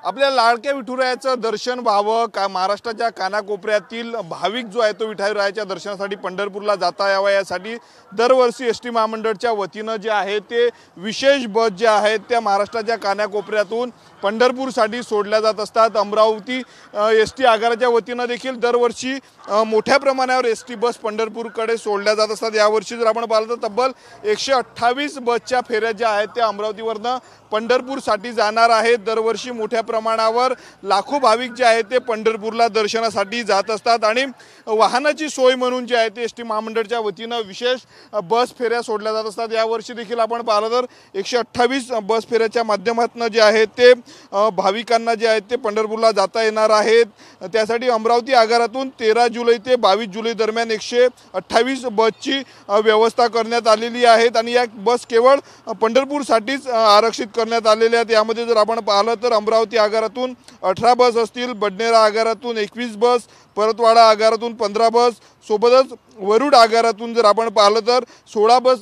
आपल्या लाडक्या विठुरायाचं दर्शन व्हावं का महाराष्ट्राच्या कानाकोपऱ्यातील भाविक जो आहे तो विठुरायाच्या दर्शनासाठी पंढरपूरला जाता यावा यासाठी दरवर्षी एस टी महामंडळाच्या वतीनं जे आहे ते विशेष बस ज्या आहेत त्या महाराष्ट्राच्या कानाकोपऱ्यातून पंढरपूरसाठी सोडल्या जात असतात। अमरावती एस टी आगाराच्या वतीनं देखील दरवर्षी मोठ्या प्रमाणावर एस टी बस पंढरपूरकडे सोडल्या जात असतात। यावर्षी जर आपण पाहिलं तर तब्बल 128 बसच्या फेऱ्या ज्या आहेत त्या अमरावतीवरनं पंढरपूरसाठी जाणार आहेत। दरवर्षी मोठ्या प्रमाणावर लाखो भाविक जे आहेत ते पंढरपूरला दर्शनासाठी जात असतात आणि वाहनाची सोय म्हणून जे आहे ते एस टी महामंडळाच्या वतीनं विशेष बस फेऱ्या सोडल्या जात असतात। यावर्षी देखील आपण पाहिलं तर 128 बस फेऱ्याच्या माध्यमातून जे आहे ते भाविकांना जे आहेत ते पंढरपूरला जाता येणार आहेत। त्यासाठी अमरावती आगारातून 13 जुलै ते 22 जुलै दरम्यान 128 बसची व्यवस्था करण्यात आलेली आहे आणि या बस केवळ पंढरपूरसाठीच आरक्षित करण्यात आलेल्या आहेत। यामध्ये जर आपण पाहिलं तर अमरावती आगारातून 18 बस असतील, बडनेरा आगारातून 21 बस, परतवाडा आगारातून 15 बस, सोबतच वरुड आगारातून जर आपण पाहिलं तर 16 बस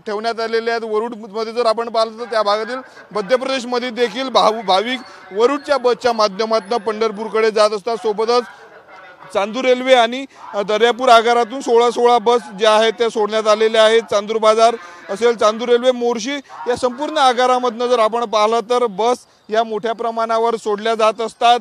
ठेवण्यात आलेल्या आहेत। वरुडमध्ये जर आपण पाहिलं तर त्या भागातील मध्य प्रदेशमध्ये देखील भाविक वरुडच्या बसच्या माध्यमातून पंढरपूरकडे जात असतात। सोबतच चांदूर रेल्वे आणि दर्यापूर आगारातून 16 बस ज्या आहेत त्या सोडण्यात आलेल्या आहेत। चांदूर बाजार असेल, चांदूर रेल्वे, मोर्शी या संपूर्ण आगारामधनं जर आपण पाहिलं तर बस या मोठ्या प्रमाणावर सोडल्या जात असतात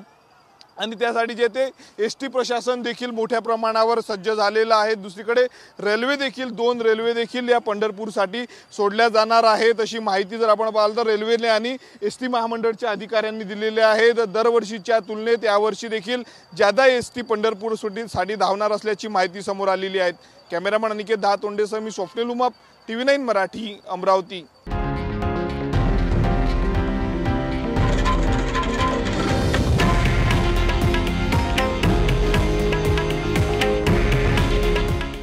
आणि त्यासाठी जे ते एस टी प्रशासन देखील मोठ्या प्रमाणावर सज्ज झालेलं आहे। दुसरीकडे रेल्वे देखील 2 रेल्वे देखील या पंढरपूरसाठी सोडल्या जाणार आहेत अशी माहिती जर आपण पाहिलं तर रेल्वेने आणि एस टी महामंडळाच्या अधिकाऱ्यांनी दिलेले आहे। दरवर्षीच्या तुलनेत यावर्षी देखील ज्यादा एस टी पंढरपूरसाठी धावणार असल्याची माहिती समोर आलेली आहे। कॅमेरामॅन अनिकेत दहातोंडेसह मी स्वप्नील उमाप, TV9 मराठी, अमरावती।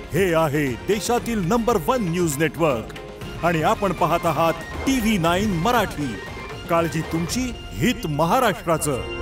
हे आहे देशातील नंबर 1 न्यूज नेटवर्क आणि आपण पाहत आहात TV9 मराठी। काळजी तुमची, हित महाराष्ट्राचं।